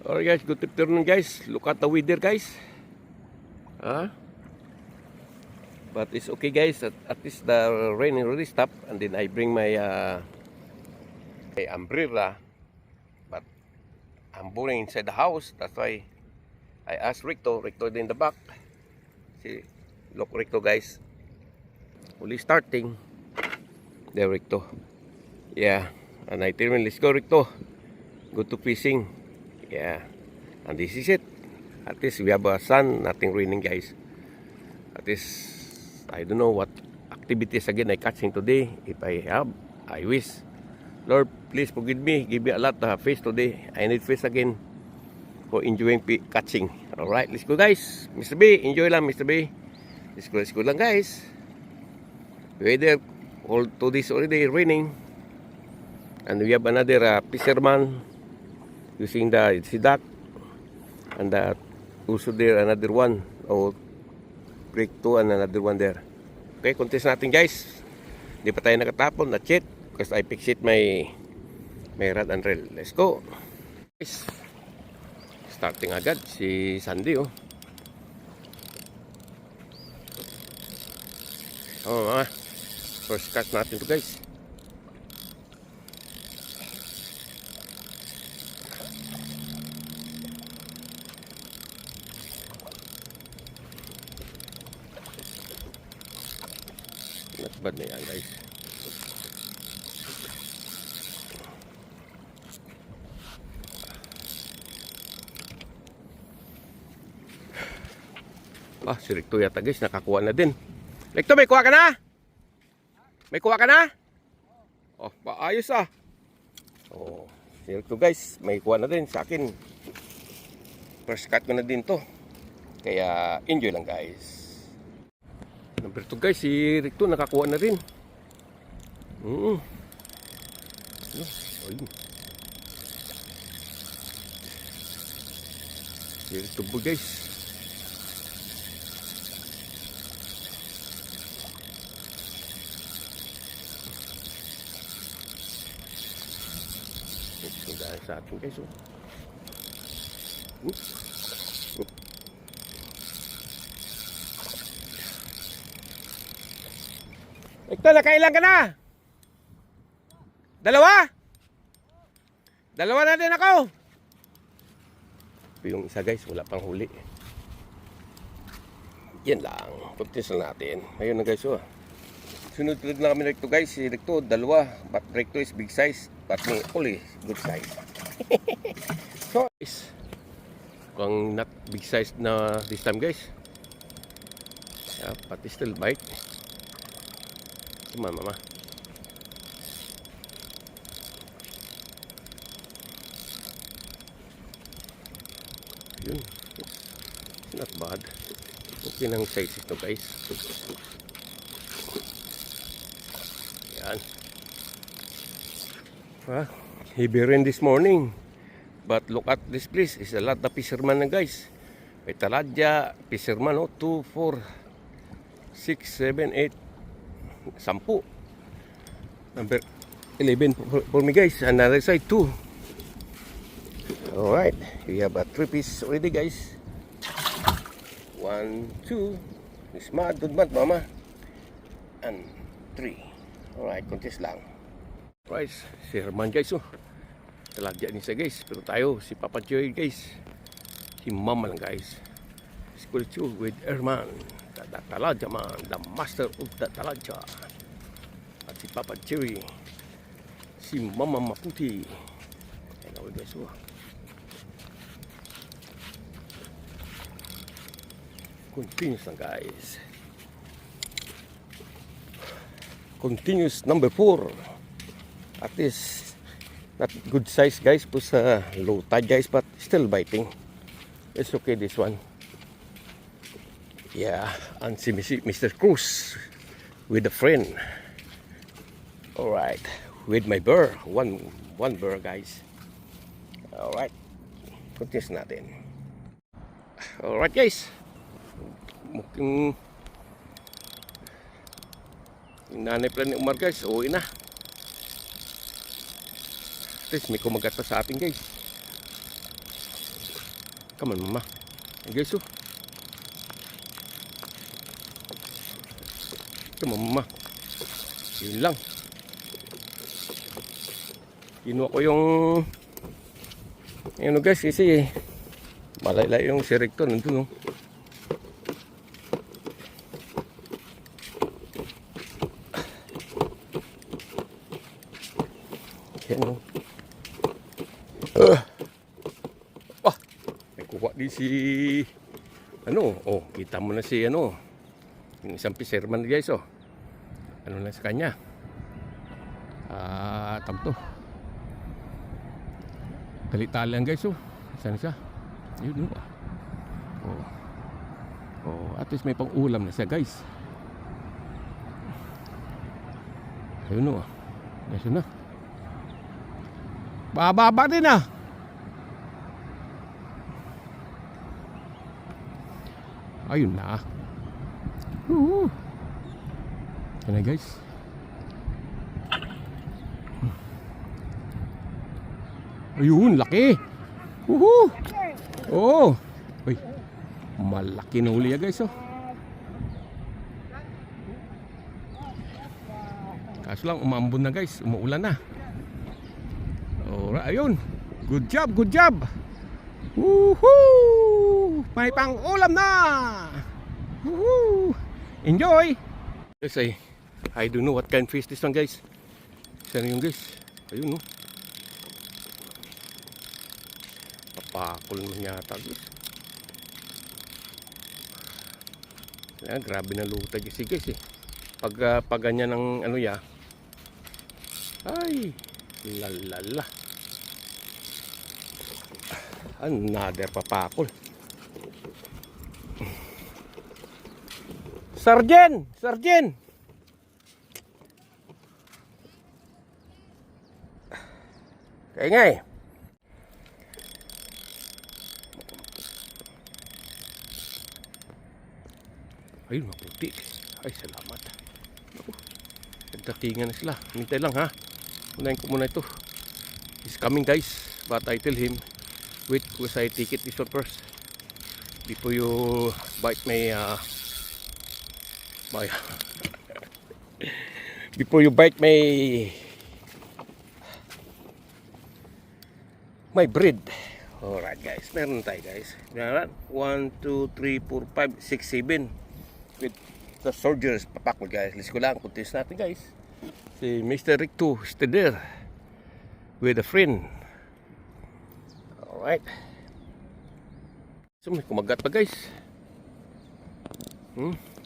Alright guys, good afternoon guys. Look at the weather guys. But it's okay guys. At least the rain already stopped. And then I bring my umbrella. But I'm boring inside the house. That's why I asked Ricto. Ricto in the back. See, look Ricto guys. Only starting. There Ricto. Yeah. And I tell him, let's go Ricto. Go to fishing. Yeah, and this is it. At least we have a sun, nothing raining guys. At least I don't know what activities again I catching today. If I have, I wish. Lord, please forgive me. Give me a lot of fish today. I need fish again for enjoying catching. Alright, let's go guys. Mr. B, enjoy lang Mr. B. Let's go lang guys. Weather all 2 days already raining. And we have another fisherman using the sidak, and also there another one, break 2 and another one there. Okay, contest natin guys. Hindi pa tayo nakatapon, not yet, because I fix it my rod and reel. Let's go guys. Starting agad si Sandy first catch natin to guys. Bad na yan guys. Si Ricto yata guys nakakuha na din. Ricto, may kuha ka na? May kuha ka na? Maayos si Ricto guys may kuha na din sa akin. First cut ko na din to. Kaya enjoy lang guys. Number 2 guys, si Ricto nakakuha na rin. Si Ricto po guys. Dahil sa atin guys. Ito, nakailan ka na? Dalawa? Dalawa na din ako. Yung isa guys, wala pang huli. Yan lang. Puntis lang natin. Ayun na guys. Sunod na kami Ricto guys. Si Ricto, dalawa. But Ricto is big size. But me, only good size. So guys, kung not big size na this time guys. But still bite. Come on, mama. Yun. It's not bad. Okay nang size ito guys. Yan. Heavy rain this morning. But look at this place. It's a lot of fishermen na guys. May taladya, fisherman 2, 4, 6, 7, 8. 10. Number 11 for me guys. Another side 2. Alright. We have a 3 piece already guys. 1, 2. Smart, good mat mama. And 3. Alright, contest lang. Alright, si Herman guys talagya niya siya guys. Pero tayo, si Papa Joy guys. Si Mama lang guys. School 2 with Herman. The Taladya man, the master of the Taladya. At si Papa Cherry, si Mama Maputi. Ayan guys. Continuous lang guys. Continuous number 4. At least not good size guys, po sa low tide guys, but still biting. It's okay this one. Yeah, and si Mr. Cruz with a friend. Alright, with my burr. One burr guys. Alright, continuous natin. Alright guys. Mukhang nanay plan ni Umar guys, uwi na. At least may kumagat pa sa atin guys. Come on, mama. Guys, oh. Come on, mama. Yun lang. Kinuha ko yung ano guys, kasi malaylay yung si Rector nandun, oh. Yan, oh. May kuha din si ano, oh, kita mo na si ano, yung isang fisherman guys, oh. Ano na sa kanya? Tawag to. Tali-tali lang guys, oh. Saan siya? Yun, oh. Oh, at least may pang-ulam na siya guys. Ayun, oh. Yes, yun na. Bababa din, ah. Ayun na. Yan na guys. Ayun, laki. Oh. Uy, malaki na huli ya guys, oh. Kaso lang umambon na guys, umuulan na. Alright, ayun. Good job, good job. Woohoo! May pang-ulam na. Woohoo! Enjoy. Guys, I don't know what kind of fish this one guys. Sana yung guys. Ayun, no. Papakul mo yata guys. Ayan, grabe na luta kasi guys, eh. Pag ganyan ng ano ya. Ay, lalala. Another papakul. Sargen! Sargen! Kaya nga, eh. Ayun, maputi. Ay, salamat. Nagdatingan na sila. Hintay lang, ha. Unahin ko muna ito. He's coming guys. But I tell him, wait, because I take it this one first. Before you bite my before you bite my bread. Alright guys, meron tayo guys. Meron 1, 2, 3, 4, 5, 6, 7 with the soldiers. Papakul guys. Let's go lang. Kuntis natin guys. Si Mr. Ricto still there with a friend. Alright. So may kumagat pa guys.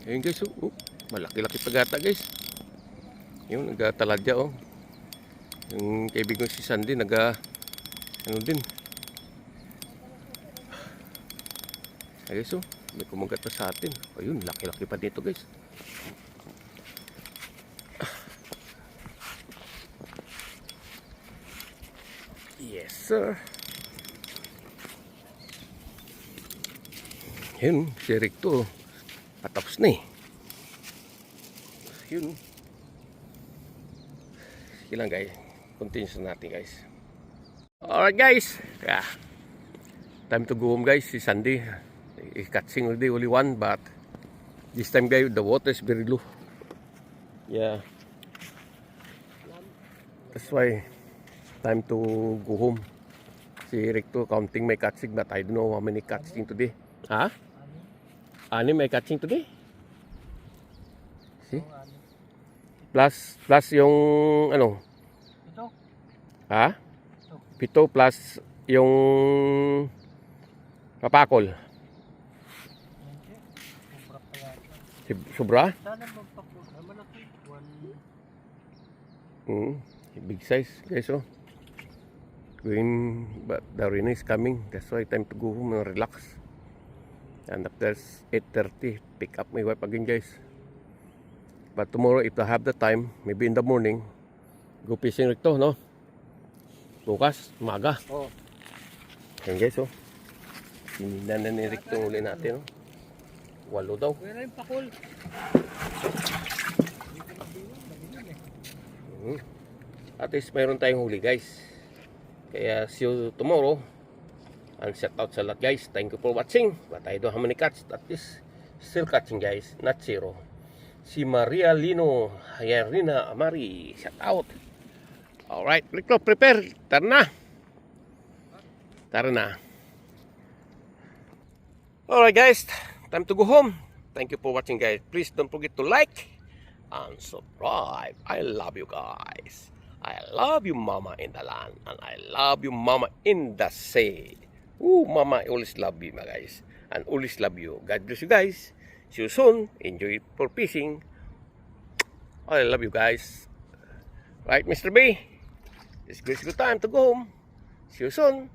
Ayun guys, oh. Malaki-laki pagata guys. Yun, nagtaladya, oh. Yung kaibigan si Sandy ano din. Ay guys, oh, may kumagat pa sa atin. Ayun, laki-laki pa dito guys. Yes sir. Yun, si Recto patapos na, eh. Yun. Sige lang guys. Continue natin guys. Alright guys. Yeah. Time to go home guys. Si Sandy catching already only one, but this time guys the water is very low. Yeah. That's why time to go home. Si Recto counting my catching, but I don't know how many catching today. Ha? Ani may catching today? See? Plus yung ano? Pito. Ha? Pito plus yung papakol. Sobra? Sana magpakol. Malaki. Big size guys, oh. Going, but the rain is coming. That's why time to go home and relax. And after 8:30, pick up my wife again guys. But tomorrow if I have the time, maybe in the morning, go fishing Recto, no? Bukas, umaga. Oo. Yan guys, oh. Sinindan na ni Recto uli natin, oh. 8 daw. Wala yung pakul. At least mayroon tayong huli guys. Kaya see you tomorrow. And shout out sa lahat guys. Thank you for watching. But I don't have many cats. That is still catching guys. Not zero. Si Maria Lino Hayarina Amari. Shout out. Alright. Rico, prepare. Tara na. Tara na. Alright guys. Time to go home. Thank you for watching guys. Please don't forget to like and subscribe. I love you guys. I love you mama in the land. And I love you mama in the sea. Ooh, mama, I always love you my guys. And always love you. God bless you guys. See you soon. Enjoy for fishing. I love you guys. Right, Mr. B? It's good time to go home. See you soon.